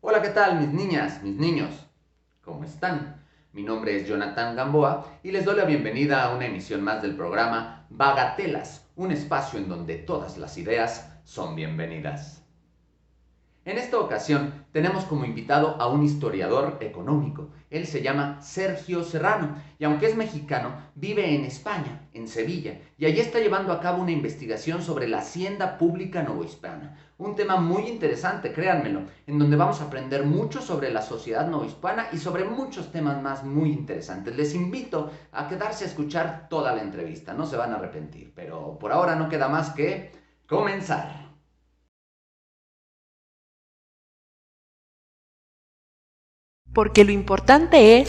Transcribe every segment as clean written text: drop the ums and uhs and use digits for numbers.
Hola, ¿qué tal mis niñas, mis niños? ¿Cómo están? Mi nombre es Jonathan Gamboa y les doy la bienvenida a una emisión más del programa Bagatelas, un espacio en donde todas las ideas son bienvenidas. En esta ocasión tenemos como invitado a un historiador económico. Él se llama Sergio Serrano y aunque es mexicano, vive en España, en Sevilla, y allí está llevando a cabo una investigación sobre la hacienda pública novohispana. Un tema muy interesante, créanmelo, en donde vamos a aprender mucho sobre la sociedad novohispana y sobre muchos temas más muy interesantes. Les invito a quedarse a escuchar toda la entrevista, no se van a arrepentir, pero por ahora no queda más que comenzar. Porque lo importante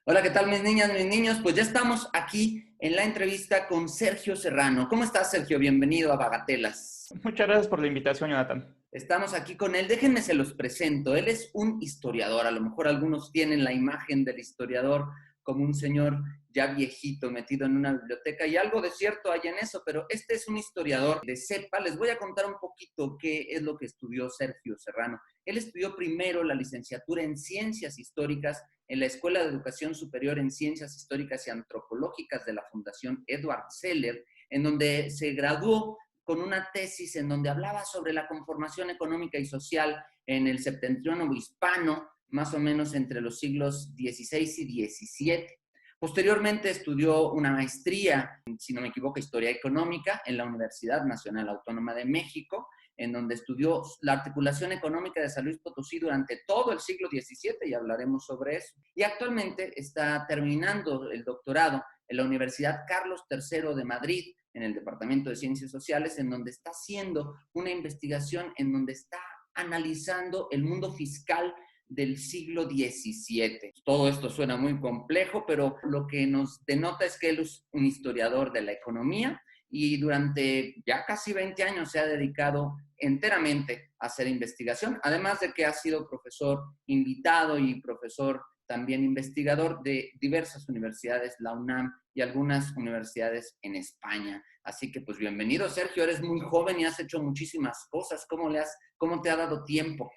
Hola, ¿qué tal mis niñas, mis niños? Pues ya estamos aquí en la entrevista con Sergio Serrano. ¿Cómo estás, Sergio? Bienvenido a Bagatelas. Muchas gracias por la invitación, Jonathan. Estamos aquí con él. Déjenme se los presento. Él es un historiador. A lo mejor algunos tienen la imagen del historiador como un señor ya viejito metido en una biblioteca y algo de cierto hay en eso, pero este es un historiador de cepa. Les voy a contar un poquito qué es lo que estudió Sergio Serrano. Él estudió primero la licenciatura en Ciencias Históricas en la Escuela de Educación Superior en Ciencias Históricas y Antropológicas de la Fundación Edward Seller, en donde se graduó con una tesis en donde hablaba sobre la conformación económica y social en el septentrión hispano, más o menos entre los siglos XVI y XVII. Posteriormente estudió una maestría, si no me equivoco, Historia Económica en la Universidad Nacional Autónoma de México, en donde estudió la articulación económica de San Luis Potosí durante todo el siglo XVII, y hablaremos sobre eso. Y actualmente está terminando el doctorado en la Universidad Carlos III de Madrid, en el Departamento de Ciencias Sociales, en donde está haciendo una investigación en donde está analizando el mundo fiscal del siglo XVII. Todo esto suena muy complejo, pero lo que nos denota es que él es un historiador de la economía y durante ya casi 20 años se ha dedicado enteramente a hacer investigación, además de que ha sido profesor invitado y profesor también investigador de diversas universidades, la UNAM y algunas universidades en España. Así que pues bienvenido, Sergio, eres muy joven y has hecho muchísimas cosas. ¿Cómo te ha dado tiempo?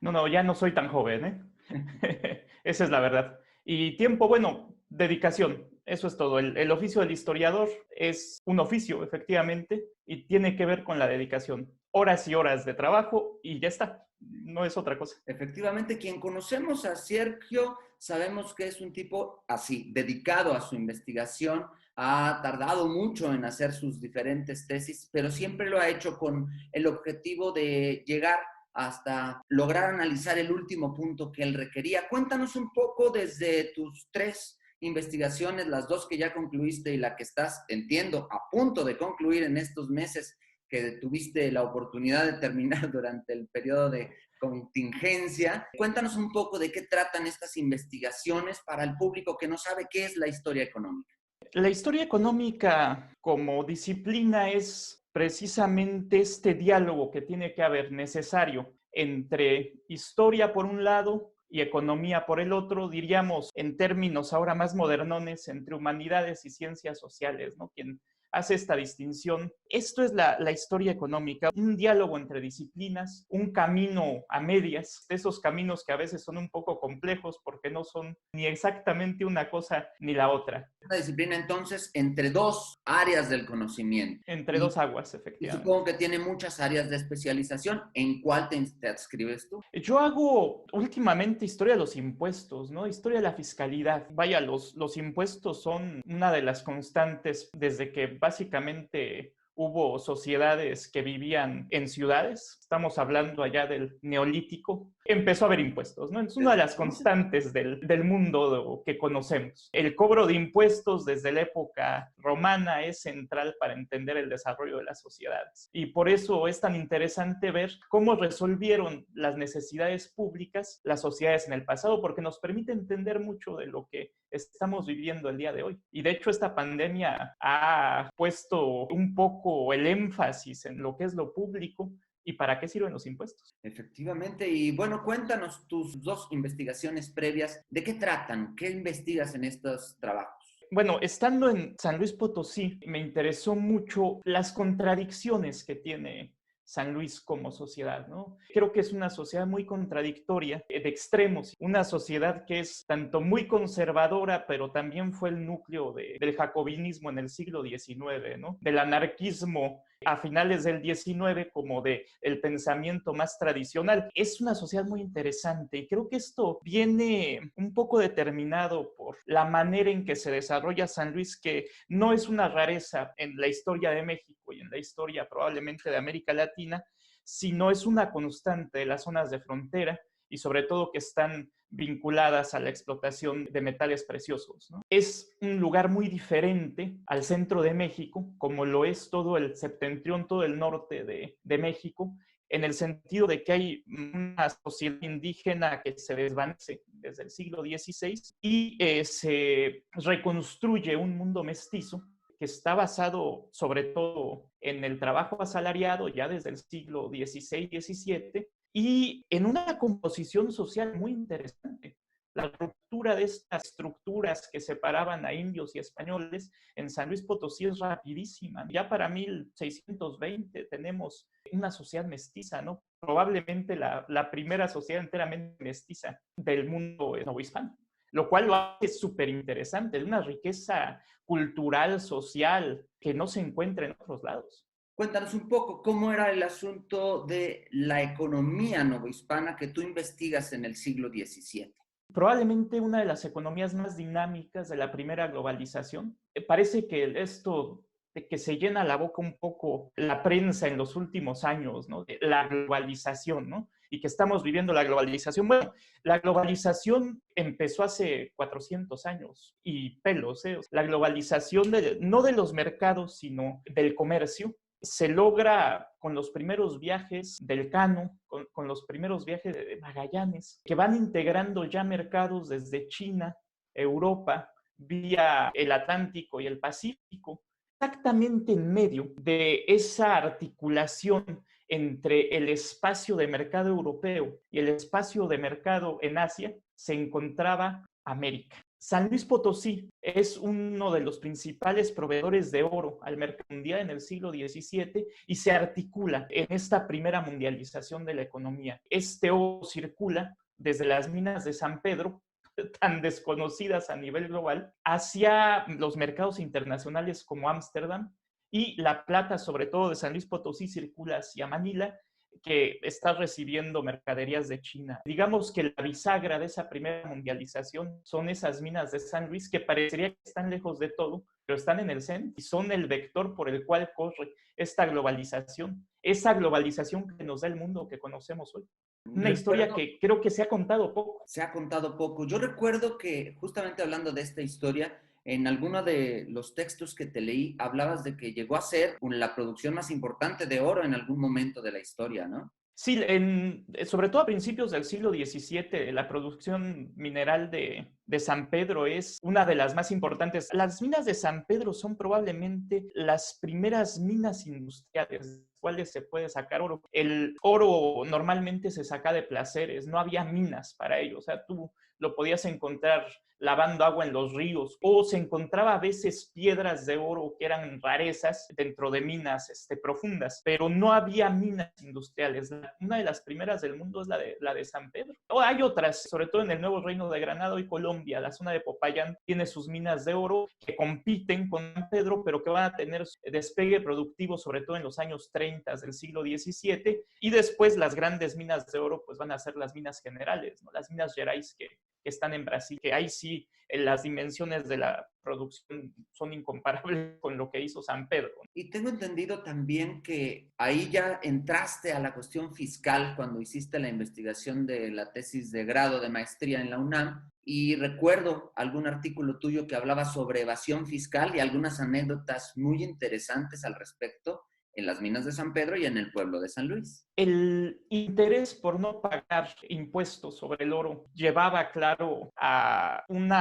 No, ya no soy tan joven, ¿eh? Esa es la verdad. Y tiempo, bueno, dedicación, eso es todo. El oficio del historiador es un oficio, efectivamente, y tiene que ver con la dedicación. Horas y horas de trabajo y ya está, no es otra cosa. Efectivamente, quien conocemos a Sergio, sabemos que es un tipo así, dedicado a su investigación, ha tardado mucho en hacer sus diferentes tesis, pero siempre lo ha hecho con el objetivo de llegar hasta lograr analizar el último punto que él requería. Cuéntanos un poco desde tus tres investigaciones, las dos que ya concluiste y la que estás, entiendo, a punto de concluir en estos meses que tuviste la oportunidad de terminar durante el periodo de contingencia. Cuéntanos un poco de qué tratan estas investigaciones para el público que no sabe qué es la historia económica. La historia económica como disciplina es precisamente este diálogo que tiene que haber necesario entre historia por un lado y economía por el otro, diríamos en términos ahora más modernones, entre humanidades y ciencias sociales, ¿no? Quien hace esta distinción. Esto es la historia económica, un diálogo entre disciplinas, un camino a medias, de esos caminos que a veces son un poco complejos porque no son ni exactamente una cosa ni la otra. Esta disciplina entonces entre dos áreas del conocimiento. Entre dos aguas, Y efectivamente. supongo que tiene muchas áreas de especialización. ¿En cuál te adscribes tú? Yo hago últimamente historia de los impuestos, ¿no? Historia de la fiscalidad. Vaya, los impuestos son una de las constantes desde que básicamente hubo sociedades que vivían en ciudades. Estamos hablando allá del Neolítico. Empezó a haber impuestos, ¿no? Es una de las constantes del mundo que conocemos. El cobro de impuestos desde la época romana es central para entender el desarrollo de las sociedades. Y por eso es tan interesante ver cómo resolvieron las necesidades públicas las sociedades en el pasado, porque nos permite entender mucho de lo que estamos viviendo el día de hoy. Y de hecho esta pandemia ha puesto un poco el énfasis en lo que es lo público y para qué sirven los impuestos. Efectivamente, y bueno, cuéntanos tus dos investigaciones previas. ¿De qué tratan? ¿Qué investigas en estos trabajos? Bueno, estando en San Luis Potosí, me interesó mucho las contradicciones que tiene San Luis como sociedad, ¿no? Creo que es una sociedad muy contradictoria, de extremos, una sociedad que es tanto muy conservadora, pero también fue el núcleo del jacobinismo en el siglo XIX, ¿no? Del anarquismo a finales del XIX como de el pensamiento más tradicional. Es una sociedad muy interesante y creo que esto viene un poco determinado por la manera en que se desarrolla San Luis, que no es una rareza en la historia de México y en la historia probablemente de América Latina, sino es una constante de las zonas de frontera y sobre todo que están vinculadas a la explotación de metales preciosos, ¿no? Es un lugar muy diferente al centro de México, como lo es todo el septentrión, todo el norte de México, en el sentido de que hay una sociedad indígena que se desvanece desde el siglo XVI y se reconstruye un mundo mestizo que está basado sobre todo en el trabajo asalariado ya desde el siglo XVI-XVII y en una composición social muy interesante. La ruptura de estas estructuras que separaban a indios y españoles en San Luis Potosí es rapidísima. Ya para 1620 tenemos una sociedad mestiza, ¿no? Probablemente la primera sociedad enteramente mestiza del mundo novohispano, lo cual lo hace súper interesante, de una riqueza cultural, social, que no se encuentra en otros lados. Cuéntanos un poco cómo era el asunto de la economía novohispana que tú investigas en el siglo XVII. Probablemente una de las economías más dinámicas de la primera globalización. Parece que esto de que se llena la boca un poco la prensa en los últimos años, ¿no? De la globalización, ¿no? Y que estamos viviendo la globalización. Bueno, la globalización empezó hace 400 años y pelos, ¿eh? La globalización no de los mercados, sino del comercio, se logra con los primeros viajes del Cano, con los primeros viajes de Magallanes, que van integrando ya mercados desde China, Europa, vía el Atlántico y el Pacífico, exactamente en medio de esa articulación entre el espacio de mercado europeo y el espacio de mercado en Asia, se encontraba América. San Luis Potosí es uno de los principales proveedores de oro al mercado mundial en el siglo XVII y se articula en esta primera mundialización de la economía. Este oro circula desde las minas de San Pedro, tan desconocidas a nivel global, hacia los mercados internacionales como Ámsterdam, y la plata, sobre todo de San Luis Potosí, circula hacia Manila, que está recibiendo mercaderías de China. Digamos que la bisagra de esa primera mundialización son esas minas de San Luis que parecería que están lejos de todo, pero están en el centro y son el vector por el cual corre esta globalización, esa globalización que nos da el mundo que conocemos hoy. Una historia que creo que se ha contado poco. Se ha contado poco. Yo recuerdo que justamente hablando de esta historia, en alguno de los textos que te leí, hablabas de que llegó a ser la producción más importante de oro en algún momento de la historia, ¿no? Sí, sobre todo a principios del siglo XVII, la producción mineral de San Pedro es una de las más importantes. Las minas de San Pedro son probablemente las primeras minas industriales cuales se puede sacar oro. El oro normalmente se saca de placeres, no había minas para ello. O sea, tú lo podías encontrar lavando agua en los ríos, o se encontraba a veces piedras de oro que eran rarezas dentro de minas profundas, pero no había minas industriales. Una de las primeras del mundo es la de San Pedro. O hay otras, sobre todo en el Nuevo Reino de Granada y Colombia. La zona de Popayán tiene sus minas de oro que compiten con San Pedro, pero que van a tener despegue productivo, sobre todo en los años 30 del siglo XVII, y después las grandes minas de oro pues van a ser las minas generales, ¿no? Las minas Gerais que están en Brasil, que ahí sí las dimensiones de la producción son incomparables con lo que hizo San Pedro. Y tengo entendido también que ahí ya entraste a la cuestión fiscal cuando hiciste la investigación de la tesis de grado de maestría en la UNAM, y recuerdo algún artículo tuyo que hablaba sobre evasión fiscal y algunas anécdotas muy interesantes al respecto. en las minas de San Pedro y en el pueblo de San Luis. El interés por no pagar impuestos sobre el oro llevaba, claro, a un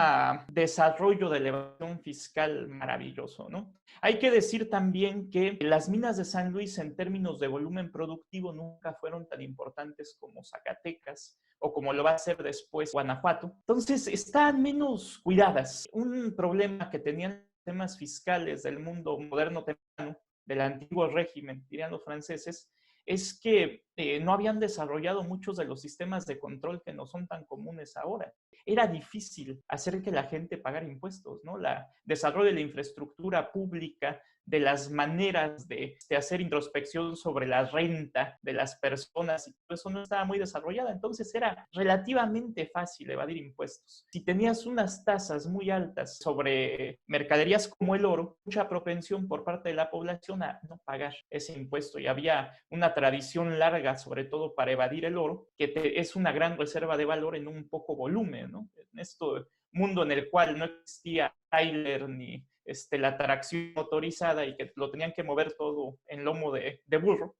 desarrollo de elevación fiscal maravilloso, ¿no? Hay que decir también que las minas de San Luis, en términos de volumen productivo, nunca fueron tan importantes como Zacatecas o como lo va a ser después Guanajuato. Entonces, están menos cuidadas. Un problema que tenían los sistemas fiscales del mundo moderno temprano, del antiguo régimen, dirían los franceses, es que no habían desarrollado muchos de los sistemas de control que no son tan comunes ahora. Era difícil hacer que la gente pagara impuestos, ¿no? El desarrollo de la infraestructura pública, de las maneras de hacer introspección sobre la renta de las personas, y todo eso no estaba muy desarrollada. Entonces era relativamente fácil evadir impuestos. Si tenías unas tasas muy altas sobre mercaderías como el oro, mucha propensión por parte de la población a no pagar ese impuesto, y había una tradición larga, sobre todo para evadir el oro, que es una gran reserva de valor en un poco volumen, ¿no? En este mundo en el cual no existía Tyler ni la tracción motorizada y que lo tenían que mover todo en lomo de burro,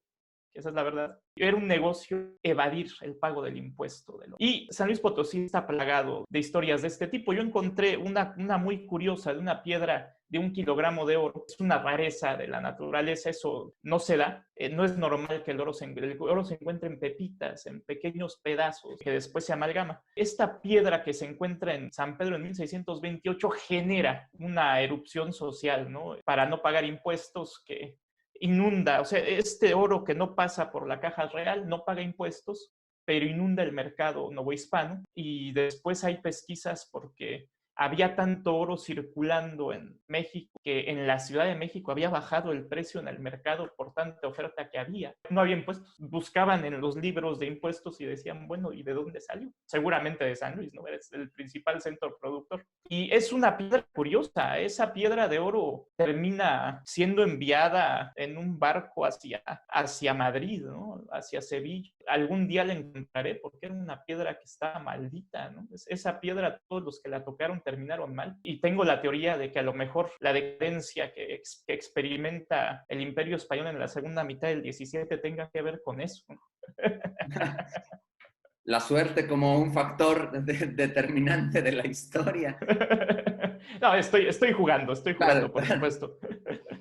que esa es la verdad. Era un negocio evadir el pago del impuesto del oro. Y San Luis Potosí está plagado de historias de este tipo. Yo encontré una muy curiosa de una piedra de 1 kilogramo de oro. Es una rareza de la naturaleza, eso no se da. No es normal que el oro se encuentre en pepitas, en pequeños pedazos, que después se amalgama. Esta piedra que se encuentra en San Pedro en 1628 genera una erupción social, ¿no? Para no pagar impuestos, que inunda, o sea, este oro que no pasa por la caja real no paga impuestos, pero inunda el mercado novohispano. Y después hay pesquisas porque había tanto oro circulando en México que en la Ciudad de México había bajado el precio en el mercado por tanta oferta que había. No había impuestos. Buscaban en los libros de impuestos y decían, bueno, ¿y de dónde salió? Seguramente de San Luis, ¿no? Es el principal centro productor. Y es una piedra curiosa. Esa piedra de oro termina siendo enviada en un barco hacia Madrid, ¿no? Hacia Sevilla. Algún día la encontraré porque era una piedra que estaba maldita, ¿no? Esa piedra, todos los que la tocaron terminaron mal. Y tengo la teoría de que a lo mejor la decadencia que experimenta el Imperio Español en la segunda mitad del 17 tenga que ver con eso. La suerte como un factor determinante de la historia. No, estoy jugando, Claro, por supuesto.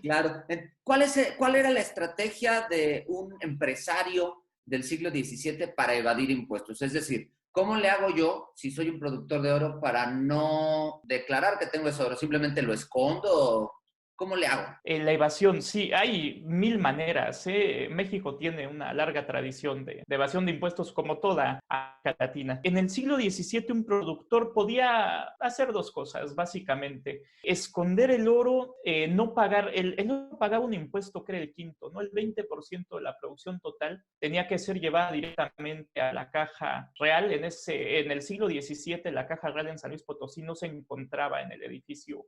claro. ¿Cuál era la estrategia de un empresario del siglo XVII para evadir impuestos? Es decir, ¿cómo le hago yo, si soy un productor de oro, para no declarar que tengo ese oro? ¿Simplemente lo escondo? ¿Cómo le hago? La evasión, sí, hay mil maneras. México tiene una larga tradición de evasión de impuestos como toda América Latina. En el siglo XVII un productor podía hacer dos cosas, básicamente. Esconder el oro, no pagar, él no pagaba un impuesto que era el quinto, ¿no? El 20% de la producción total tenía que ser llevada directamente a la caja real. En el siglo XVII la caja real en San Luis Potosí no se encontraba en el edificio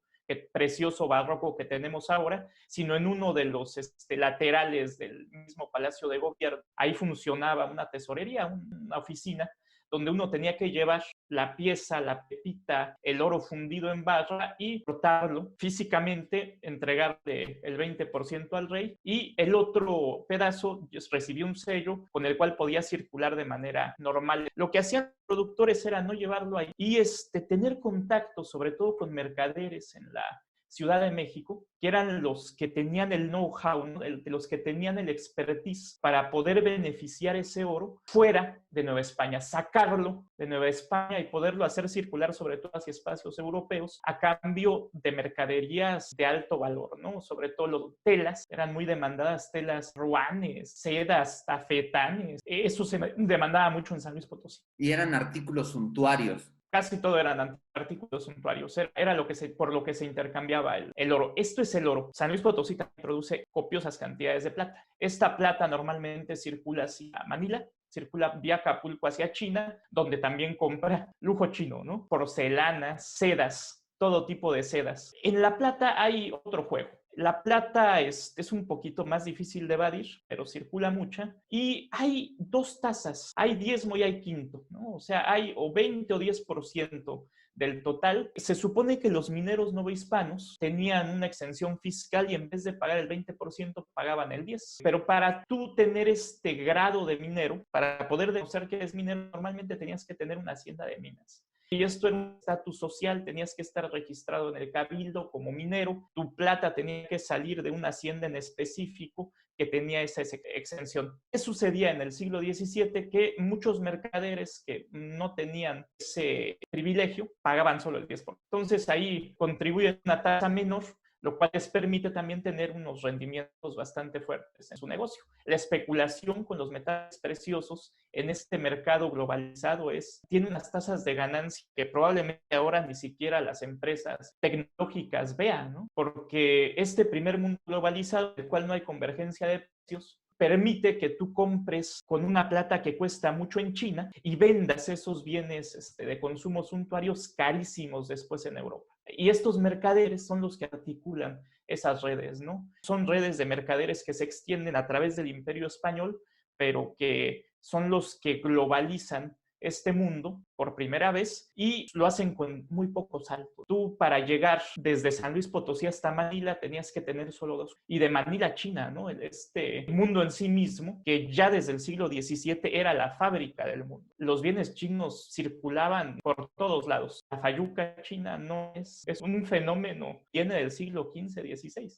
precioso barroco que tenemos ahora, sino en uno de los laterales del mismo Palacio de Gobierno. Ahí funcionaba una tesorería, una oficina, donde uno tenía que llevar la pieza, la pepita, el oro fundido en barra y cortarlo físicamente, entregarle el 20% al rey, y el otro pedazo recibía un sello con el cual podía circular de manera normal. Lo que hacían los productores era no llevarlo ahí y tener contacto, sobre todo con mercaderes en la Ciudad de México, que eran los que tenían el know-how, ¿no? Los que tenían el expertise para poder beneficiar ese oro fuera de Nueva España, sacarlo de Nueva España y poderlo hacer circular sobre todo hacia espacios europeos a cambio de mercaderías de alto valor, ¿no? Sobre todo las telas, eran muy demandadas, telas ruanes, sedas, tafetanes, eso se demandaba mucho en San Luis Potosí. Y eran artículos suntuarios. Casi todo eran artículos suntuarios, era por lo que se intercambiaba el oro. Esto es el oro. San Luis Potosí también produce copiosas cantidades de plata. Esta plata normalmente circula hacia Manila, circula vía Acapulco hacia China, donde también compra lujo chino, ¿no? Porcelanas, sedas, todo tipo de sedas. En La Plata hay otro juego. La plata es un poquito más difícil de evadir, pero circula mucha. Y hay dos tasas, hay diezmo y hay quinto, ¿no? O sea, hay o 20 o 10% del total. Se supone que los mineros novohispanos tenían una exención fiscal y en vez de pagar el 20% pagaban el 10%. Pero para tú tener este grado de minero, para poder demostrar que eres minero, normalmente tenías que tener una hacienda de minas. Y esto era un estatus social, tenías que estar registrado en el cabildo como minero, tu plata tenía que salir de una hacienda en específico que tenía esa exención. ¿Qué sucedía en el siglo XVII? Que muchos mercaderes que no tenían ese privilegio pagaban solo el 10%. Entonces ahí contribuyen a una tasa menor, lo cual les permite también tener unos rendimientos bastante fuertes en su negocio. La especulación con los metales preciosos en este mercado globalizado tiene unas tasas de ganancia que probablemente ahora ni siquiera las empresas tecnológicas vean, ¿no? Porque este primer mundo globalizado, en el cual no hay convergencia de precios, permite que tú compres con una plata que cuesta mucho en China y vendas esos bienes de consumo suntuarios carísimos después en Europa. Y estos mercaderes son los que articulan esas redes, ¿no? Son redes de mercaderes que se extienden a través del Imperio Español, pero que son los que globalizan este mundo por primera vez y lo hacen con muy pocos saltos. Tú para llegar desde San Luis Potosí hasta Manila tenías que tener solo 2. Y de Manila a China, ¿no? Este mundo en sí mismo, que ya desde el siglo XVII era la fábrica del mundo. Los bienes chinos circulaban por todos lados. La fayuca china no es un fenómeno, viene del siglo XV, XVI.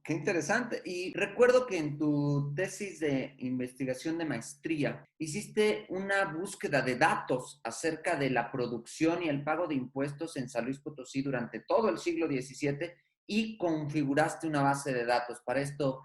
Qué interesante. Y recuerdo que en tu tesis de investigación de maestría hiciste una búsqueda de datos acerca de la producción y el pago de impuestos en San Luis Potosí durante todo el siglo XVII y configuraste una base de datos. Para esto,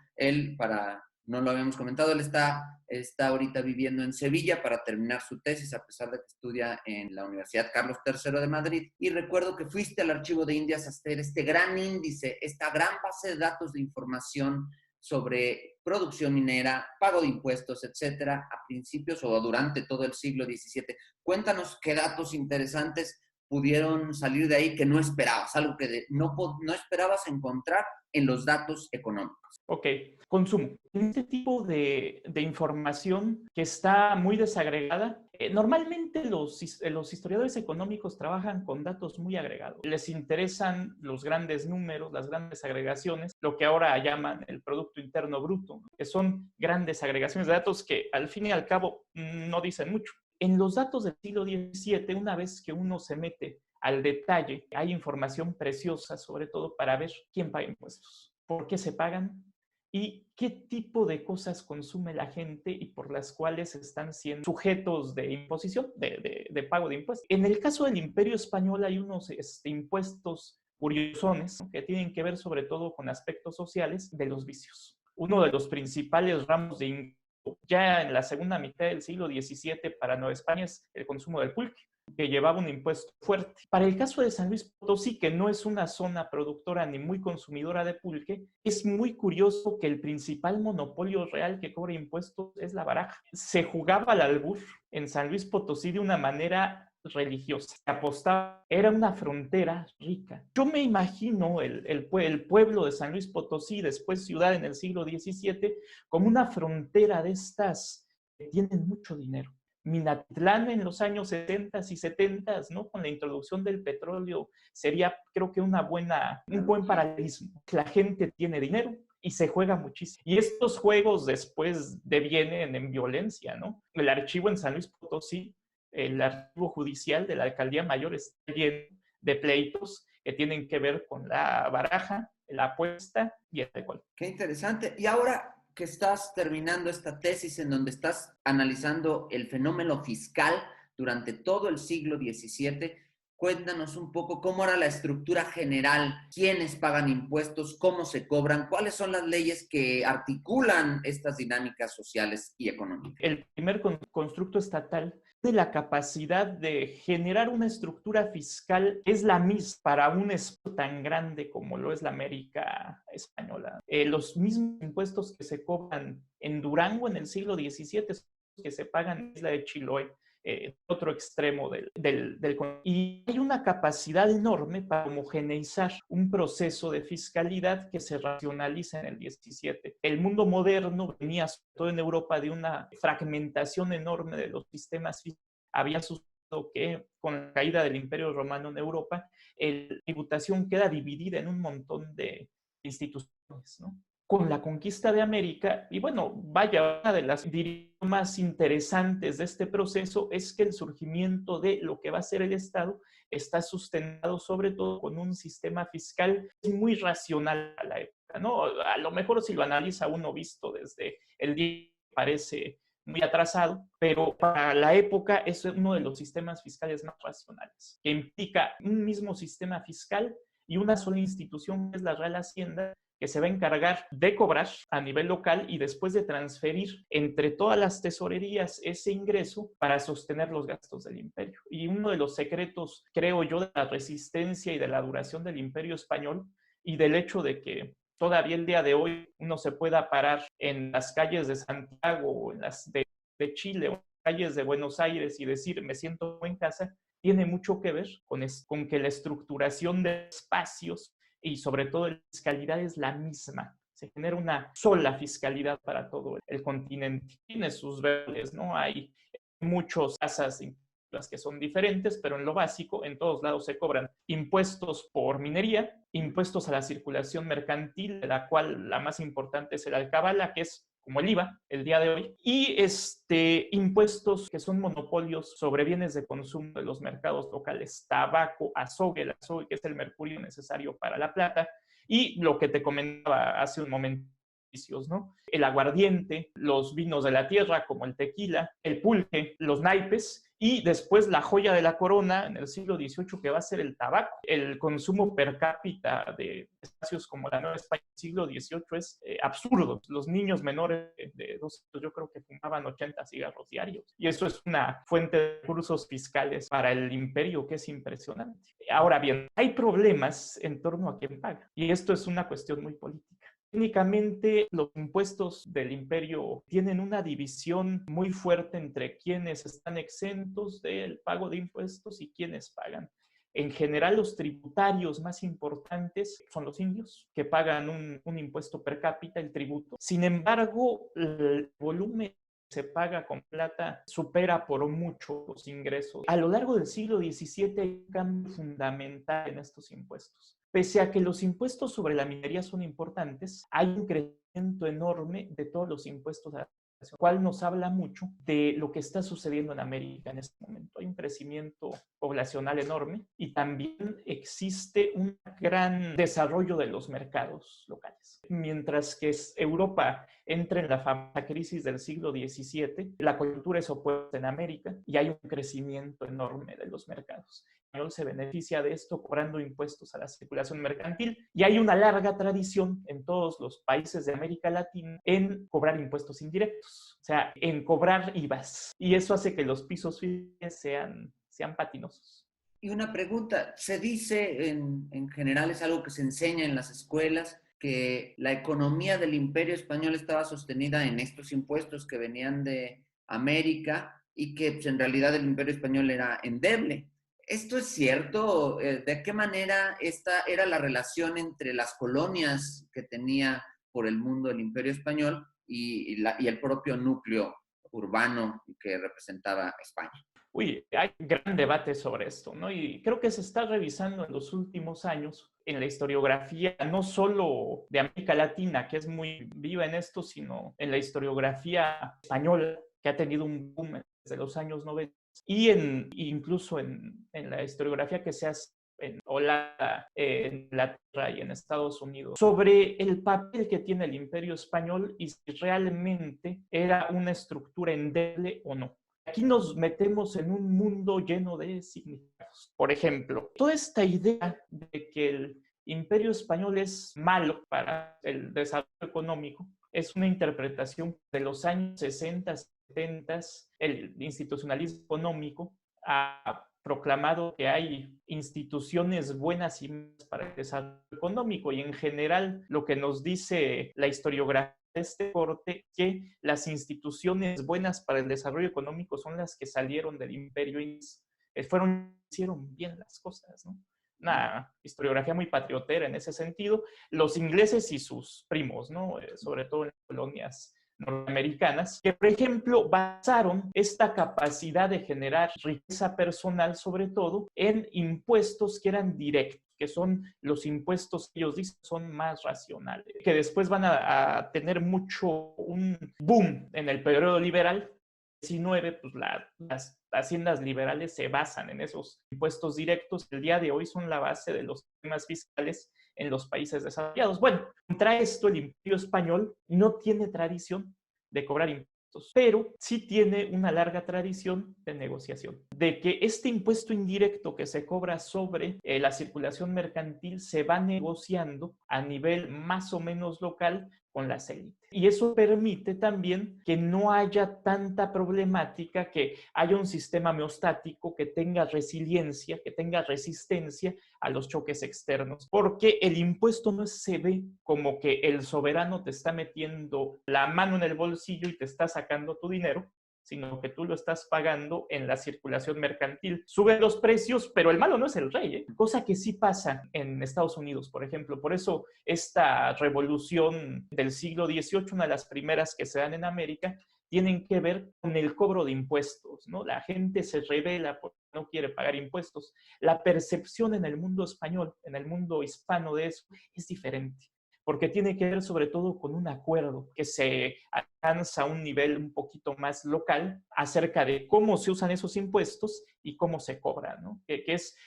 no lo habíamos comentado, él está ahorita viviendo en Sevilla para terminar su tesis, a pesar de que estudia en la Universidad Carlos III de Madrid. Y recuerdo que fuiste al Archivo de Indias a hacer este gran índice, esta gran base de datos de información sobre producción minera, pago de impuestos, etcétera, a principios o durante todo el siglo XVII. Cuéntanos qué datos interesantes pudieron salir de ahí que no esperabas, algo que no esperabas encontrar en los datos económicos. Ok, consumo. Este tipo de información que está muy desagregada, normalmente los historiadores económicos trabajan con datos muy agregados. Les interesan los grandes números, las grandes agregaciones, lo que ahora llaman el Producto Interno Bruto, que son grandes agregaciones de datos que al fin y al cabo no dicen mucho. En los datos del siglo XVII, una vez que uno se mete al detalle, hay información preciosa, sobre todo para ver quién paga impuestos, por qué se pagan, y qué tipo de cosas consume la gente y por las cuales están siendo sujetos de imposición, de pago de impuestos. En el caso del Imperio Español hay unos impuestos curiosones, ¿no?, que tienen que ver sobre todo con aspectos sociales de los vicios. Uno de los principales ramos de ingreso ya en la segunda mitad del siglo XVII para Nueva España es el consumo del pulque, que llevaba un impuesto fuerte. Para el caso de San Luis Potosí, que no es una zona productora ni muy consumidora de pulque, es muy curioso que el principal monopolio real que cobra impuestos es la baraja. Se jugaba al albur en San Luis Potosí de una manera religiosa. Se apostaba, era una frontera rica. Yo me imagino el pueblo de San Luis Potosí, después ciudad en el siglo XVII, como una frontera de estas que tienen mucho dinero. Minatitlán en los años 60 y 70, ¿no? Con la introducción del petróleo, sería, creo que un buen paralelismo. La gente tiene dinero y se juega muchísimo. Y estos juegos después devienen en violencia, ¿no? El archivo en San Luis Potosí, el archivo judicial de la Alcaldía Mayor está lleno de pleitos que tienen que ver con la baraja, la apuesta y el alcohol. Qué interesante. Y ahora que estás terminando esta tesis en donde estás analizando el fenómeno fiscal durante todo el siglo XVII, cuéntanos un poco cómo era la estructura general, quiénes pagan impuestos, cómo se cobran, cuáles son las leyes que articulan estas dinámicas sociales y económicas. El primer constructo estatal de la capacidad de generar una estructura fiscal es la misma para un estado tan grande como lo es la América española. Los mismos impuestos que se cobran en Durango en el siglo XVII que se pagan en la isla de Chiloé otro extremo y hay una capacidad enorme para homogeneizar un proceso de fiscalidad que se racionaliza en el 17. El mundo moderno venía, sobre todo en Europa, de una fragmentación enorme de los sistemas fiscales. Había sucedido que con la caída del Imperio Romano en Europa, la tributación queda dividida en un montón de instituciones, ¿no? Con la conquista de América, y bueno, vaya, una de las más interesantes de este proceso es que el surgimiento de lo que va a ser el Estado está sustentado sobre todo con un sistema fiscal muy racional a la época, ¿no? A lo mejor si lo analiza uno visto desde el día, parece muy atrasado, pero para la época es uno de los sistemas fiscales más racionales, que implica un mismo sistema fiscal y una sola institución, que es la Real Hacienda, que se va a encargar de cobrar a nivel local y después de transferir entre todas las tesorerías ese ingreso para sostener los gastos del imperio. Y uno de los secretos, creo yo, de la resistencia y de la duración del Imperio español y del hecho de que todavía el día de hoy uno se pueda parar en las calles de Santiago o en las de Chile o en las calles de Buenos Aires y decir me siento en casa, tiene mucho que ver con que la estructuración de espacios y sobre todo la fiscalidad es la misma. Se genera una sola fiscalidad para todo el continente. Tiene sus verdes, ¿no? Hay muchas tasas las que son diferentes, pero en lo básico, en todos lados se cobran impuestos por minería, impuestos a la circulación mercantil, de la cual la más importante es el alcabala, que es como el IVA el día de hoy, y impuestos que son monopolios sobre bienes de consumo de los mercados locales, tabaco, azogue, el azogue que es el mercurio necesario para la plata, y lo que te comentaba hace un momento, ¿no? El aguardiente, los vinos de la tierra como el tequila, el pulque, los naipes y después la joya de la corona en el siglo XVIII que va a ser el tabaco. El consumo per cápita de espacios como la Nueva España del siglo XVIII es absurdo. Los niños menores de 12 años yo creo que fumaban 80 cigarros diarios y eso es una fuente de recursos fiscales para el imperio que es impresionante. Ahora bien, hay problemas en torno a quién paga y esto es una cuestión muy política. Técnicamente, los impuestos del imperio tienen una división muy fuerte entre quienes están exentos del pago de impuestos y quienes pagan. En general, los tributarios más importantes son los indios, que pagan un impuesto per cápita, el tributo. Sin embargo, el volumen que se paga con plata supera por mucho los ingresos. A lo largo del siglo XVII hay un cambio fundamental en estos impuestos. Pese a que los impuestos sobre la minería son importantes, hay un crecimiento enorme de todos los impuestos a la nación, lo cual nos habla mucho de lo que está sucediendo en América en este momento. Hay un crecimiento poblacional enorme y también existe un gran desarrollo de los mercados locales. Mientras que Europa entra en la famosa crisis del siglo XVII, la coyuntura es opuesta en América y hay un crecimiento enorme de los mercados. El español se beneficia de esto cobrando impuestos a la circulación mercantil y hay una larga tradición en todos los países de América Latina en cobrar impuestos indirectos, o sea, en cobrar IVAs. Y eso hace que los pisos fiscales sean patinosos. Y una pregunta, se dice en general, es algo que se enseña en las escuelas, que la economía del Imperio Español estaba sostenida en estos impuestos que venían de América y que pues, en realidad el Imperio Español era endeble. ¿Esto es cierto? ¿De qué manera esta era la relación entre las colonias que tenía por el mundo el Imperio Español y el propio núcleo urbano que representaba España? Uy, hay gran debate sobre esto, ¿no? Y creo que se está revisando en los últimos años en la historiografía, no solo de América Latina, que es muy viva en esto, sino en la historiografía española, que ha tenido un boom desde los años 90, y incluso en la historiografía que se hace en Holanda, en Inglaterra y en Estados Unidos, sobre el papel que tiene el Imperio Español y si realmente era una estructura endeble o no. Aquí nos metemos en un mundo lleno de significados. Por ejemplo, toda esta idea de que el Imperio Español es malo para el desarrollo económico es una interpretación de los años 60, 70, el institucionalismo económico ha proclamado que hay instituciones buenas y malas para el desarrollo económico y en general lo que nos dice la historiografía este corte que las instituciones buenas para el desarrollo económico son las que salieron del imperio inglés. Hicieron bien las cosas, ¿no? Una historiografía muy patriotera en ese sentido. Los ingleses y sus primos, ¿no? Sobre todo en las colonias norteamericanas, que, por ejemplo, basaron esta capacidad de generar riqueza personal, sobre todo, en impuestos que eran directos, que son los impuestos que ellos dicen son más racionales, que después van a tener un boom en el periodo liberal. 19, pues las haciendas liberales se basan en esos impuestos directos. El día de hoy son la base de los sistemas fiscales en los países desarrollados. Bueno, contra esto el imperio español no tiene tradición de cobrar impuestos, pero sí tiene una larga tradición de negociación, de que este impuesto indirecto que se cobra sobre la circulación mercantil se va negociando a nivel más o menos local con las élites. Y eso permite también que no haya tanta problemática, que haya un sistema homeostático que tenga resiliencia, que tenga resistencia a los choques externos, porque el impuesto no se ve como que el soberano te está metiendo la mano en el bolsillo y te está sacando tu dinero, sino que tú lo estás pagando en la circulación mercantil. Suben los precios, pero el malo no es el rey, ¿eh? Cosa que sí pasa en Estados Unidos, por ejemplo. Por eso esta revolución del siglo XVIII, una de las primeras que se dan en América, tienen que ver con el cobro de impuestos, ¿no? La gente se rebela porque no quiere pagar impuestos. La percepción en el mundo español, en el mundo hispano de eso, es diferente, porque tiene que ver sobre todo con un acuerdo que se alcanza a un nivel un poquito más local acerca de cómo se usan esos impuestos y cómo se cobran, ¿no?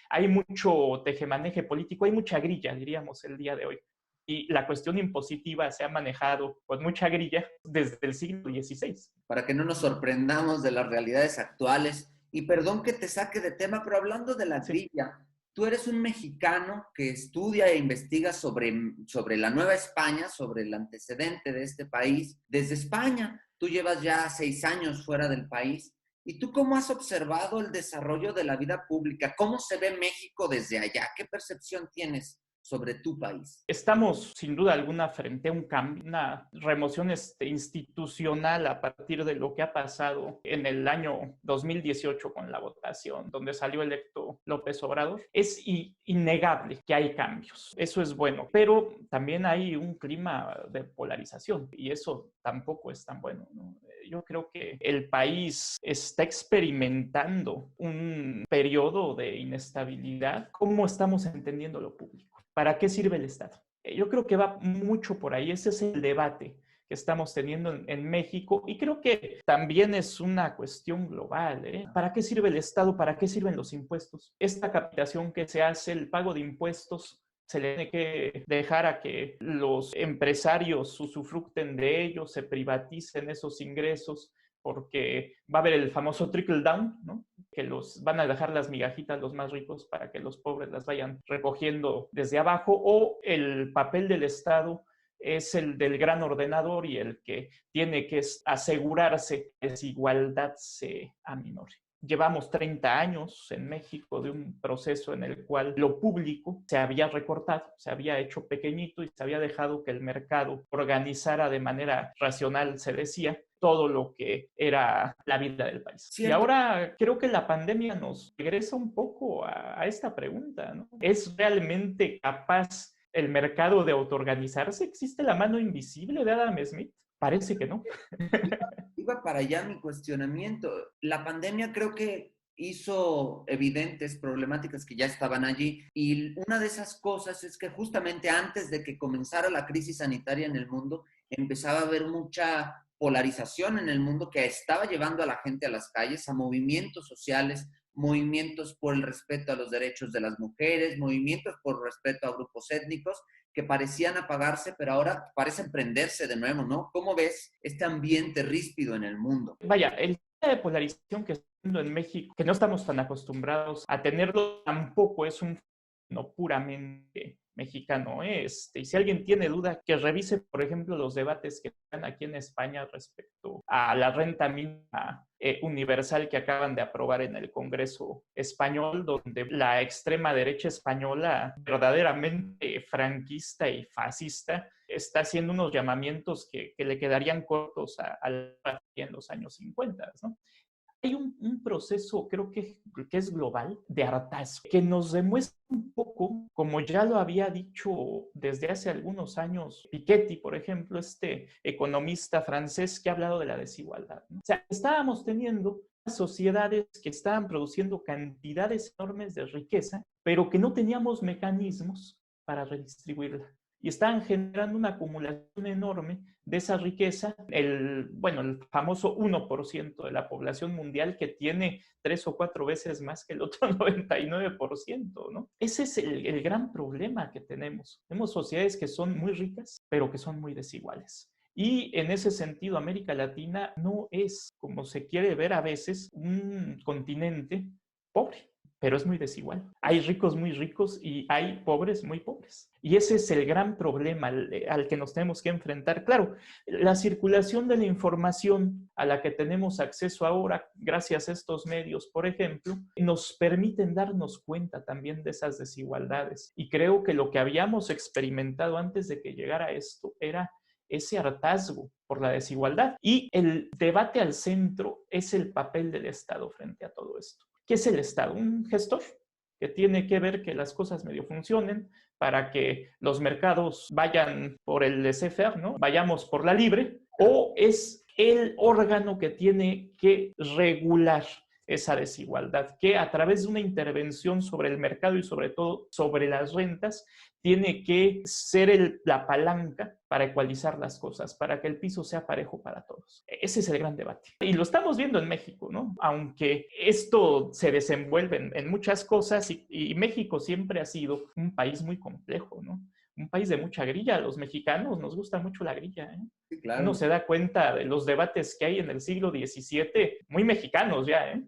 Hay mucho tejemaneje político, hay mucha grilla, diríamos, el día de hoy. Y la cuestión impositiva se ha manejado con mucha grilla desde el siglo XVI. Para que no nos sorprendamos de las realidades actuales. Y perdón que te saque de tema, pero hablando de la grilla, tú eres un mexicano que estudia e investiga sobre la Nueva España, sobre el antecedente de este país. Desde España, tú llevas ya 6 años fuera del país. ¿Y tú cómo has observado el desarrollo de la vida pública? ¿Cómo se ve México desde allá? ¿Qué percepción tienes sobre tu país? Estamos, sin duda alguna, frente a un cambio, una remoción institucional a partir de lo que ha pasado en el año 2018 con la votación, donde salió electo López Obrador. Es innegable que hay cambios. Eso es bueno, pero también hay un clima de polarización y eso tampoco es tan bueno, ¿no? Yo creo que el país está experimentando un periodo de inestabilidad. ¿Cómo estamos entendiendo lo público? ¿Para qué sirve el Estado? Yo creo que va mucho por ahí. Ese es el debate que estamos teniendo en México y creo que también es una cuestión global, ¿eh? ¿Para qué sirve el Estado? ¿Para qué sirven los impuestos? Esta captación que se hace, el pago de impuestos, se le tiene que dejar a que los empresarios usufructen de ellos, se privaticen esos ingresos, porque va a haber el famoso trickle down, ¿no? Que los van a dejar las migajitas los más ricos para que los pobres las vayan recogiendo desde abajo, o el papel del Estado es el del gran ordenador y el que tiene que asegurarse que la desigualdad se aminore. Llevamos 30 años en México de un proceso en el cual lo público se había recortado, se había hecho pequeñito y se había dejado que el mercado organizara de manera racional, se decía, todo lo que era la vida del país. ¿Cierto? Y ahora creo que la pandemia nos regresa un poco a esta pregunta, ¿no? ¿Es realmente capaz el mercado de autoorganizarse? ¿Existe la mano invisible de Adam Smith? Parece que no. Iba para allá mi cuestionamiento. La pandemia creo que hizo evidentes problemáticas que ya estaban allí y una de esas cosas es que justamente antes de que comenzara la crisis sanitaria en el mundo, empezaba a haber mucha polarización en el mundo que estaba llevando a la gente a las calles, a movimientos sociales, movimientos por el respeto a los derechos de las mujeres, movimientos por respeto a grupos étnicos que parecían apagarse, pero ahora parecen prenderse de nuevo, ¿no? ¿Cómo ves este ambiente ríspido en el mundo? Vaya, el tipo de polarización que está habiendo en México, que no estamos tan acostumbrados a tenerlo, tampoco es un no puramente mexicano. Y si alguien tiene duda, que revise, por ejemplo, los debates que están aquí en España respecto a la renta mínima universal que acaban de aprobar en el Congreso español, donde la extrema derecha española, verdaderamente franquista y fascista, está haciendo unos llamamientos que le quedarían cortos a la en los años 50, ¿no? Hay un proceso, creo que es global, de hartazgo, que nos demuestra un poco, como ya lo había dicho desde hace algunos años Piketty, por ejemplo, este economista francés que ha hablado de la desigualdad, ¿no? O sea, estábamos teniendo sociedades que estaban produciendo cantidades enormes de riqueza, pero que no teníamos mecanismos para redistribuirla. Y estaban generando una acumulación enorme de esa riqueza, el famoso 1% de la población mundial que tiene 3 o 4 veces más que el otro 99%, ¿no? Ese es el gran problema que tenemos. Tenemos sociedades que son muy ricas, pero que son muy desiguales. Y en ese sentido, América Latina no es, como se quiere ver a veces, un continente pobre, pero es muy desigual. Hay ricos muy ricos y hay pobres muy pobres. Y ese es el gran problema al que nos tenemos que enfrentar. Claro, la circulación de la información a la que tenemos acceso ahora, gracias a estos medios, por ejemplo, nos permiten darnos cuenta también de esas desigualdades. Y creo que lo que habíamos experimentado antes de que llegara esto era ese hartazgo por la desigualdad. Y el debate al centro es el papel del Estado frente a todo esto. ¿Qué es el Estado? Un gestor que tiene que ver que las cosas medio funcionen para que los mercados vayan por el laissez-faire, ¿no? Vayamos por la libre, o es el órgano que tiene que regular esa desigualdad, que a través de una intervención sobre el mercado y sobre todo sobre las rentas, tiene que ser la palanca para ecualizar las cosas, para que el piso sea parejo para todos. Ese es el gran debate. Y lo estamos viendo en México, ¿no? Aunque esto se desenvuelve en muchas cosas y México siempre ha sido un país muy complejo, ¿no? Un país de mucha grilla. A los mexicanos nos gusta mucho la grilla, ¿eh? Sí, claro. Uno se da cuenta de los debates que hay en el siglo XVII, muy mexicanos ya, ¿eh?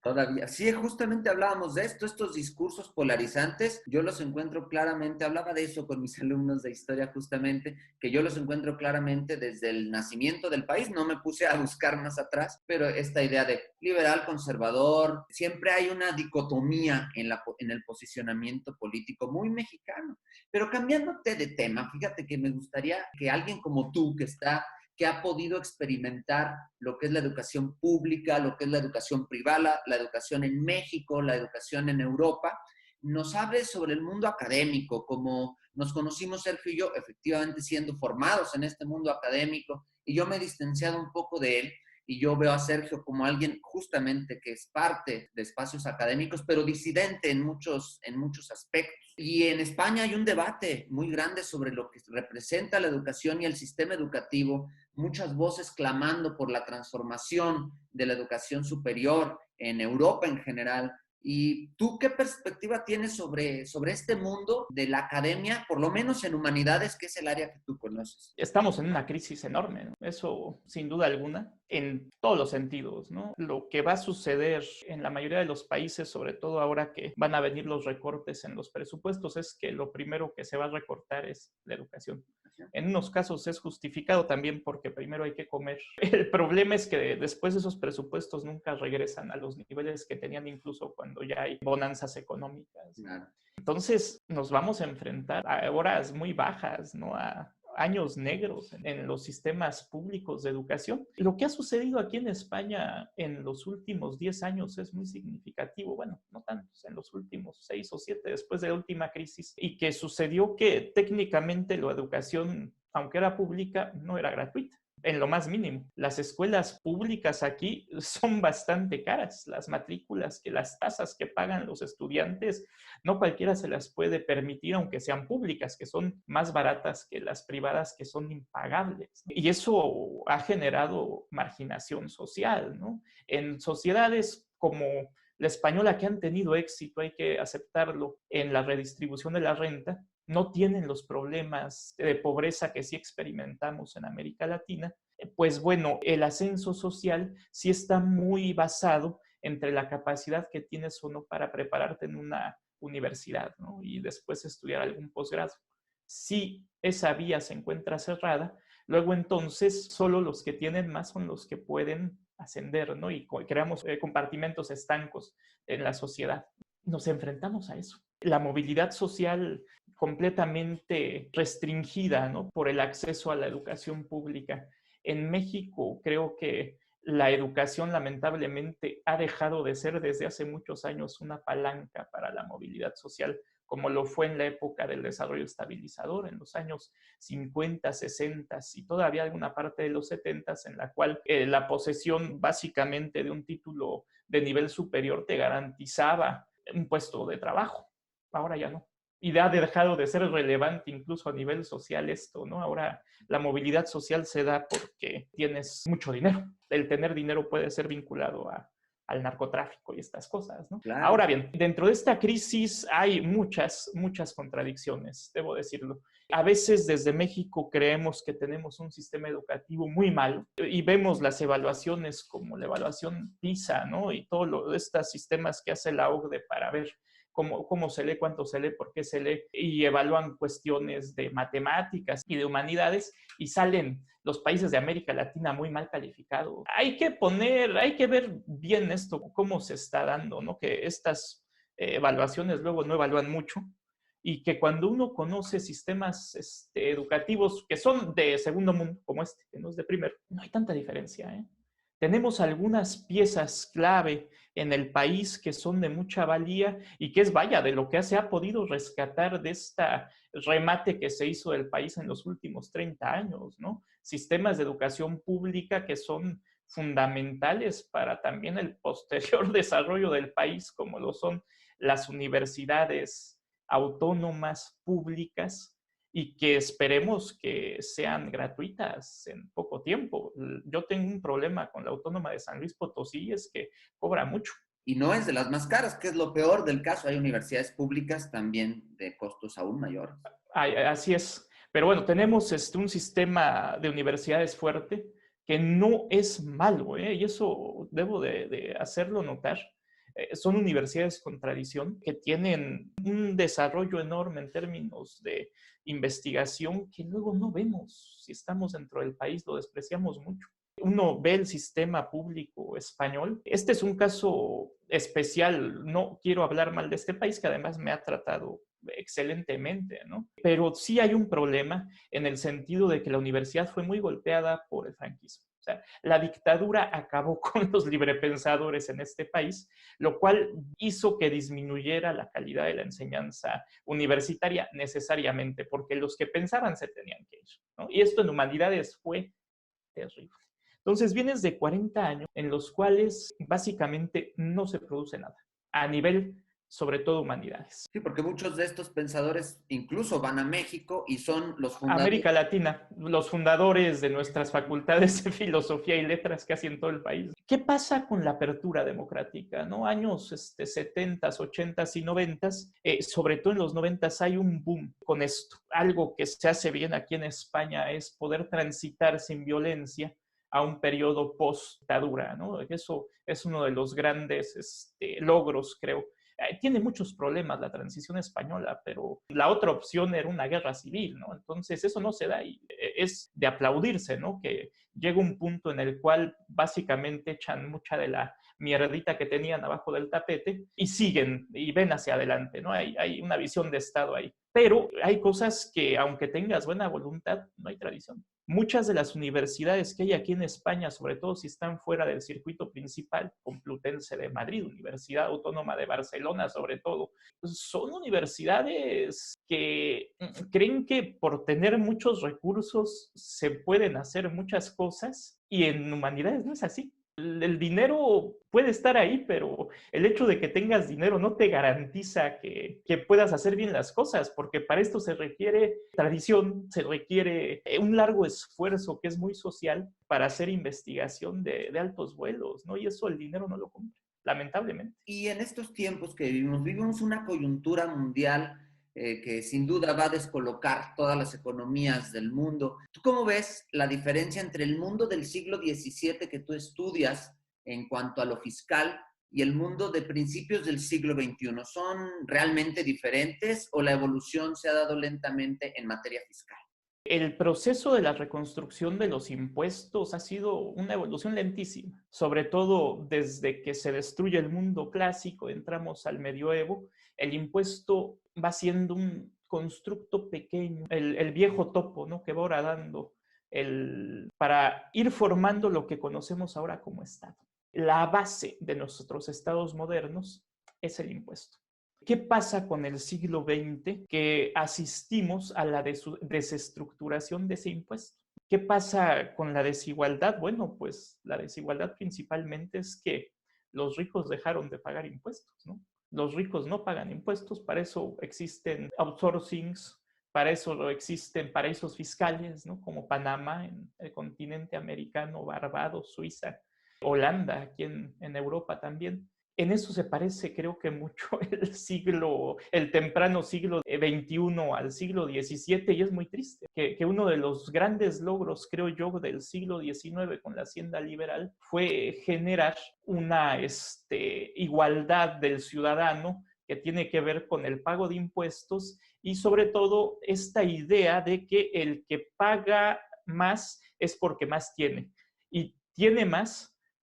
Todavía. Sí, justamente hablábamos de esto, estos discursos polarizantes, yo los encuentro claramente, hablaba de eso con mis alumnos de historia justamente, que yo los encuentro claramente desde el nacimiento del país, no me puse a buscar más atrás, pero esta idea de liberal, conservador, siempre hay una dicotomía en el posicionamiento político muy mexicano. Pero cambiándote de tema, fíjate que me gustaría que alguien como tú, que ha podido experimentar lo que es la educación pública, lo que es la educación privada, la educación en México, la educación en Europa, nos hable sobre el mundo académico, como nos conocimos Sergio y yo, efectivamente siendo formados en este mundo académico, y yo me he distanciado un poco de él, y yo veo a Sergio como alguien justamente que es parte de espacios académicos, pero disidente en muchos aspectos. Y en España hay un debate muy grande sobre lo que representa la educación y el sistema educativo, muchas voces clamando por la transformación de la educación superior en Europa en general. ¿Y tú qué perspectiva tienes sobre este mundo de la academia, por lo menos en humanidades, que es el área que tú conoces? Estamos en una crisis enorme, ¿no? Eso sin duda alguna, en todos los sentidos, ¿no? Lo que va a suceder en la mayoría de los países, sobre todo ahora que van a venir los recortes en los presupuestos, es que lo primero que se va a recortar es la educación. En unos casos es justificado también porque primero hay que comer. El problema es que después esos presupuestos nunca regresan a los niveles que tenían incluso cuando ya hay bonanzas económicas. Claro. Entonces nos vamos a enfrentar a horas muy bajas, ¿no? A años negros en los sistemas públicos de educación. Lo que ha sucedido aquí en España en los últimos 10 años es muy significativo, bueno, no tantos, en los últimos 6 o 7 después de la última crisis, y que sucedió que técnicamente la educación, aunque era pública, no era gratuita. En lo más mínimo. Las escuelas públicas aquí son bastante caras. Las matrículas, las tasas que pagan los estudiantes, no cualquiera se las puede permitir, aunque sean públicas, que son más baratas que las privadas, que son impagables. Y eso ha generado marginación social, ¿no? En sociedades como la española, que han tenido éxito, hay que aceptarlo, en la redistribución de la renta, no tienen los problemas de pobreza que sí experimentamos en América Latina, pues bueno, el ascenso social sí está muy basado entre la capacidad que tienes o no para prepararte en una universidad, ¿no? Y después estudiar algún posgrado. Si esa vía se encuentra cerrada, luego entonces solo los que tienen más son los que pueden ascender, ¿no? Y creamos compartimentos estancos en la sociedad. Nos enfrentamos a eso. la movilidad social completamente restringida, ¿no? Por el acceso a la educación pública. En México creo que la educación lamentablemente ha dejado de ser desde hace muchos años una palanca para la movilidad social, como lo fue en la época del desarrollo estabilizador, en los años 50, 60 y todavía alguna parte de los 70, en la cual la posesión básicamente de un título de nivel superior te garantizaba un puesto de trabajo. Ahora ya no. Y ha dejado de ser relevante incluso a nivel social esto, ¿no? Ahora la movilidad social se da porque tienes mucho dinero. El tener dinero puede ser vinculado al narcotráfico y estas cosas, ¿no? Claro. Ahora bien, dentro de esta crisis hay muchas contradicciones, debo decirlo. A veces desde México creemos que tenemos un sistema educativo muy malo y vemos las evaluaciones como la evaluación PISA, ¿no? Y todos estos sistemas que hace la OCDE para ver cómo se lee, cuánto se lee, por qué se lee, y evalúan cuestiones de matemáticas y de humanidades, y salen los países de América Latina muy mal calificados. Hay que ver bien esto, cómo se está dando, ¿no? Que estas evaluaciones luego no evalúan mucho, y que cuando uno conoce sistemas educativos que son de segundo mundo, como que no es de primero, no hay tanta diferencia, ¿eh? Tenemos algunas piezas clave en el país que son de mucha valía y que es, vaya, de lo que se ha podido rescatar de esta remate que se hizo del país en los últimos 30 años, ¿no? Sistemas de educación pública que son fundamentales para también el posterior desarrollo del país, como lo son las universidades autónomas públicas, y que esperemos que sean gratuitas en poco tiempo. Yo tengo un problema con la Autónoma de San Luis Potosí, es que cobra mucho. Y no es de las más caras, que es lo peor del caso. Hay universidades públicas también de costos aún mayores. Así es. Pero bueno, tenemos un sistema de universidades fuerte que no es malo, ¿eh? Y eso debo de hacerlo notar. Son universidades con tradición que tienen un desarrollo enorme en términos de investigación que luego no vemos. Si estamos dentro del país, lo despreciamos mucho. Uno ve el sistema público español. Este es un caso especial. No quiero hablar mal de este país, que además me ha tratado excelentemente, ¿no? Pero sí hay un problema en el sentido de que la universidad fue muy golpeada por el franquismo. O sea, la dictadura acabó con los librepensadores en este país, lo cual hizo que disminuyera la calidad de la enseñanza universitaria necesariamente, porque los que pensaban se tenían que ir, ¿no? Y esto en humanidades fue terrible. Entonces vienes de 40 años en los cuales básicamente no se produce nada a nivel, sobre todo, humanidades. Sí, porque muchos de estos pensadores incluso van a México y son los fundadores. América Latina, los fundadores de nuestras facultades de filosofía y letras casi en todo el país. ¿Qué pasa con la apertura democrática? ¿No? Años 70s, 80s y 90s, sobre todo en los 90s hay un boom con esto. Algo que se hace bien aquí en España es poder transitar sin violencia a un periodo post-dictadura, ¿no? Eso es uno de los grandes logros, creo. Tiene muchos problemas la transición española, pero la otra opción era una guerra civil, ¿no? Entonces eso no se da y es de aplaudirse, ¿no? Que llega un punto en el cual básicamente echan mucha de la mierdita que tenían abajo del tapete y siguen y ven hacia adelante, ¿no? Hay una visión de Estado ahí. Pero hay cosas que, aunque tengas buena voluntad, no hay tradición. Muchas de las universidades que hay aquí en España, sobre todo si están fuera del circuito principal, Complutense de Madrid, Universidad Autónoma de Barcelona sobre todo, son universidades que creen que por tener muchos recursos se pueden hacer muchas cosas, y en humanidades no es así. El dinero puede estar ahí, pero el hecho de que tengas dinero no te garantiza que puedas hacer bien las cosas, porque para esto se requiere tradición, se requiere un largo esfuerzo que es muy social para hacer investigación de altos vuelos, ¿no? Y eso el dinero no lo compra, lamentablemente. Y en estos tiempos que vivimos una coyuntura mundial que sin duda va a descolocar todas las economías del mundo. ¿Tú cómo ves la diferencia entre el mundo del siglo XVII que tú estudias en cuanto a lo fiscal y el mundo de principios del siglo XXI? ¿Son realmente diferentes o la evolución se ha dado lentamente en materia fiscal? El proceso de la reconstrucción de los impuestos ha sido una evolución lentísima, sobre todo desde que se destruye el mundo clásico, entramos al medioevo, el impuesto va siendo un constructo pequeño, el viejo topo, ¿no?, que va horadando para ir formando lo que conocemos ahora como Estado. La base de nuestros estados modernos es el impuesto. ¿Qué pasa con el siglo XX? Que asistimos a la desestructuración de ese impuesto. ¿Qué pasa con la desigualdad? Bueno, pues la desigualdad principalmente es que los ricos dejaron de pagar impuestos, ¿no? Los ricos no pagan impuestos, para eso existen outsourcings, para eso existen paraísos fiscales, ¿no?, como Panamá en el continente americano, Barbados, Suiza, Holanda, aquí en Europa también. En eso se parece, creo que mucho el temprano siglo XXI al siglo XVII, y es muy triste que uno de los grandes logros, creo yo, del siglo XIX con la hacienda liberal fue generar una igualdad del ciudadano que tiene que ver con el pago de impuestos y sobre todo esta idea de que el que paga más es porque más tiene y tiene más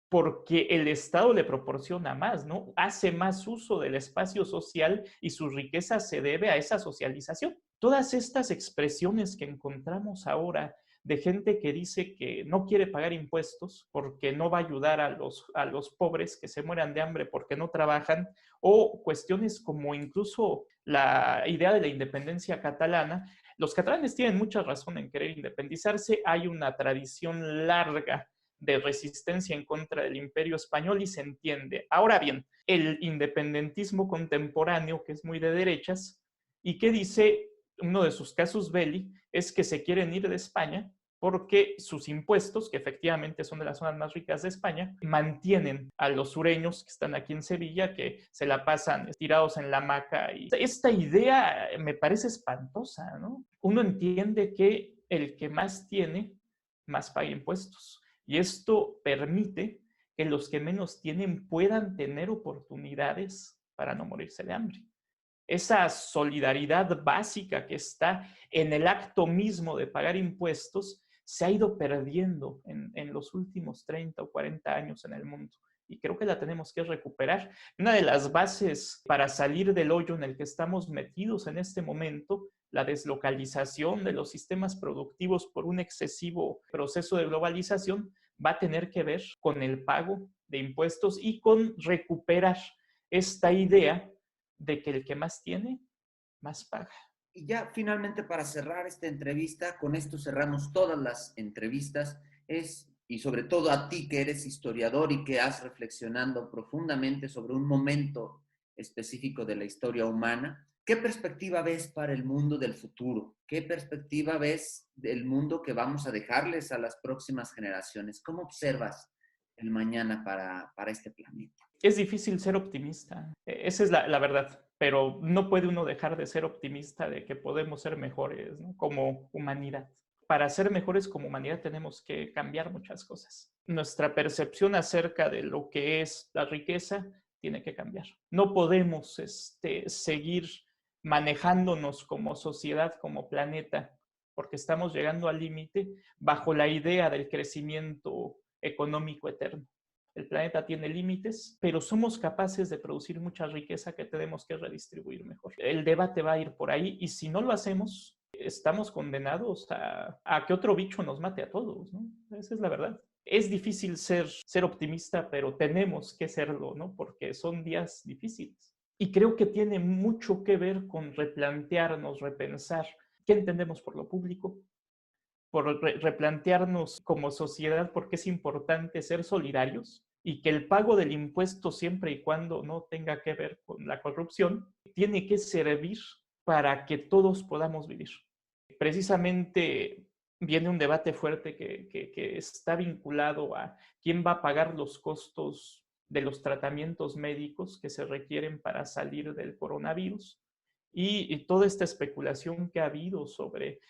porque el Estado le proporciona más, ¿no? Hace más uso del espacio social y su riqueza se debe a esa socialización. Todas estas expresiones que encontramos ahora de gente que dice que no quiere pagar impuestos porque no va a ayudar a los pobres que se mueran de hambre porque no trabajan, o cuestiones como incluso la idea de la independencia catalana. Los catalanes tienen mucha razón en querer independizarse. Hay una tradición larga de resistencia en contra del Imperio Español y se entiende. Ahora bien, el independentismo contemporáneo, que es muy de derechas, y que dice, uno de sus casus belli, es que se quieren ir de España porque sus impuestos, que efectivamente son de las zonas más ricas de España, mantienen a los sureños que están aquí en Sevilla, que se la pasan tirados en la hamaca. Y esta idea me parece espantosa, ¿no? Uno entiende que el que más tiene, más paga impuestos. Y esto permite que los que menos tienen puedan tener oportunidades para no morirse de hambre. Esa solidaridad básica que está en el acto mismo de pagar impuestos se ha ido perdiendo en los últimos 30 o 40 años en el mundo. Y creo que la tenemos que recuperar. Una de las bases para salir del hoyo en el que estamos metidos en este momento, la deslocalización de los sistemas productivos por un excesivo proceso de globalización, va a tener que ver con el pago de impuestos y con recuperar esta idea de que el que más tiene, más paga. Y ya finalmente para cerrar esta entrevista, con esto cerramos todas las entrevistas, y sobre todo a ti que eres historiador y que has reflexionado profundamente sobre un momento específico de la historia humana, ¿qué perspectiva ves para el mundo del futuro? ¿Qué perspectiva ves del mundo que vamos a dejarles a las próximas generaciones? ¿Cómo observas el mañana para este planeta? Es difícil ser optimista, esa es la verdad, pero no puede uno dejar de ser optimista de que podemos ser mejores, ¿no?, como humanidad. Para ser mejores como humanidad tenemos que cambiar muchas cosas. Nuestra percepción acerca de lo que es la riqueza tiene que cambiar. No podemos seguir manejándonos como sociedad, como planeta, porque estamos llegando al límite bajo la idea del crecimiento económico eterno. El planeta tiene límites, pero somos capaces de producir mucha riqueza que tenemos que redistribuir mejor. El debate va a ir por ahí y si no lo hacemos, estamos condenados a que otro bicho nos mate a todos, ¿no? Esa es la verdad. Es difícil ser optimista, pero tenemos que serlo, ¿no? Porque son días difíciles. Y creo que tiene mucho que ver con replantearnos, repensar qué entendemos por lo público, por replantearnos como sociedad por qué es importante ser solidarios y que el pago del impuesto, siempre y cuando no tenga que ver con la corrupción, tiene que servir para que todos podamos vivir. Precisamente viene un debate fuerte que está vinculado a quién va a pagar los costos de los tratamientos médicos que se requieren para salir del coronavirus. Y toda esta especulación que ha habido sobre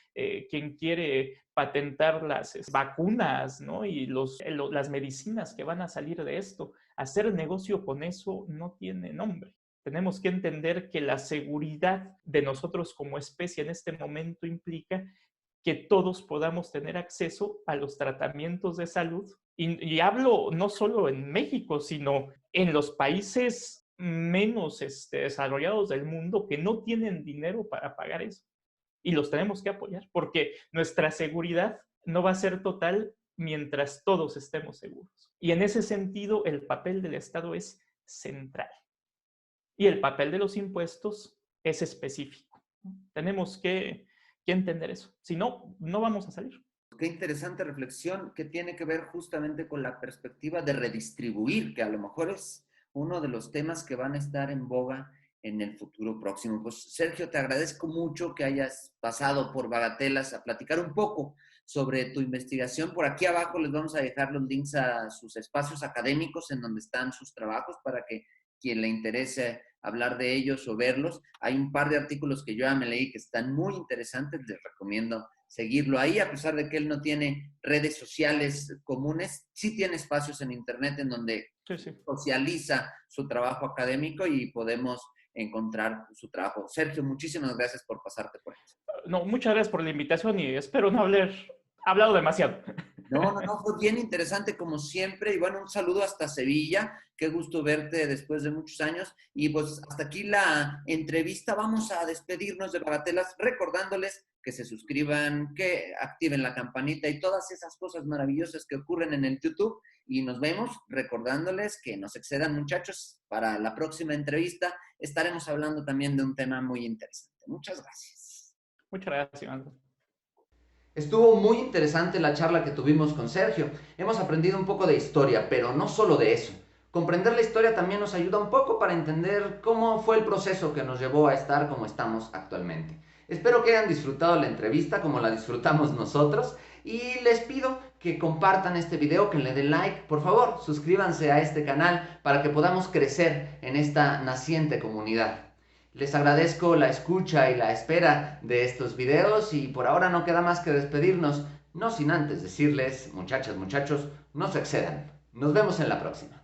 quién quiere patentar las vacunas, ¿no?, y las medicinas que van a salir de esto. Hacer negocio con eso no tiene nombre. Tenemos que entender que la seguridad de nosotros como especie en este momento implica que todos podamos tener acceso a los tratamientos de salud. Y hablo no solo en México, sino en los países menos desarrollados del mundo que no tienen dinero para pagar eso. Y los tenemos que apoyar, porque nuestra seguridad no va a ser total mientras todos estemos seguros. Y en ese sentido, el papel del Estado es central. Y el papel de los impuestos es específico. Tenemos que entender eso. Si no, no vamos a salir. Qué interesante reflexión que tiene que ver justamente con la perspectiva de redistribuir, que a lo mejor es uno de los temas que van a estar en boga en el futuro próximo. Pues Sergio, te agradezco mucho que hayas pasado por Bagatelas a platicar un poco sobre tu investigación. Por aquí abajo les vamos a dejar los links a sus espacios académicos en donde están sus trabajos para que quien le interese hablar de ellos o verlos. Hay un par de artículos que yo ya me leí que están muy interesantes, les recomiendo seguirlo ahí, a pesar de que él no tiene redes sociales comunes, sí tiene espacios en internet en donde socializa su trabajo académico y podemos encontrar su trabajo. Sergio, muchísimas gracias por pasarte por esto. No, muchas gracias por la invitación y espero no haber hablado demasiado. No, fue bien interesante como siempre. Y bueno, un saludo hasta Sevilla. Qué gusto verte después de muchos años. Y pues hasta aquí la entrevista. Vamos a despedirnos de Bagatelas recordándoles que se suscriban, que activen la campanita y todas esas cosas maravillosas que ocurren en el YouTube. Y nos vemos recordándoles que no se excedan, muchachos. Para la próxima entrevista estaremos hablando también de un tema muy interesante. Muchas gracias. Muchas gracias, Iván. Estuvo muy interesante la charla que tuvimos con Sergio. Hemos aprendido un poco de historia, pero no solo de eso. Comprender la historia también nos ayuda un poco para entender cómo fue el proceso que nos llevó a estar como estamos actualmente. Espero que hayan disfrutado la entrevista como la disfrutamos nosotros y les pido que compartan este video, que le den like. Por favor, suscríbanse a este canal para que podamos crecer en esta naciente comunidad. Les agradezco la escucha y la espera de estos videos y por ahora no queda más que despedirnos, no sin antes decirles, muchachas, muchachos, no se excedan. Nos vemos en la próxima.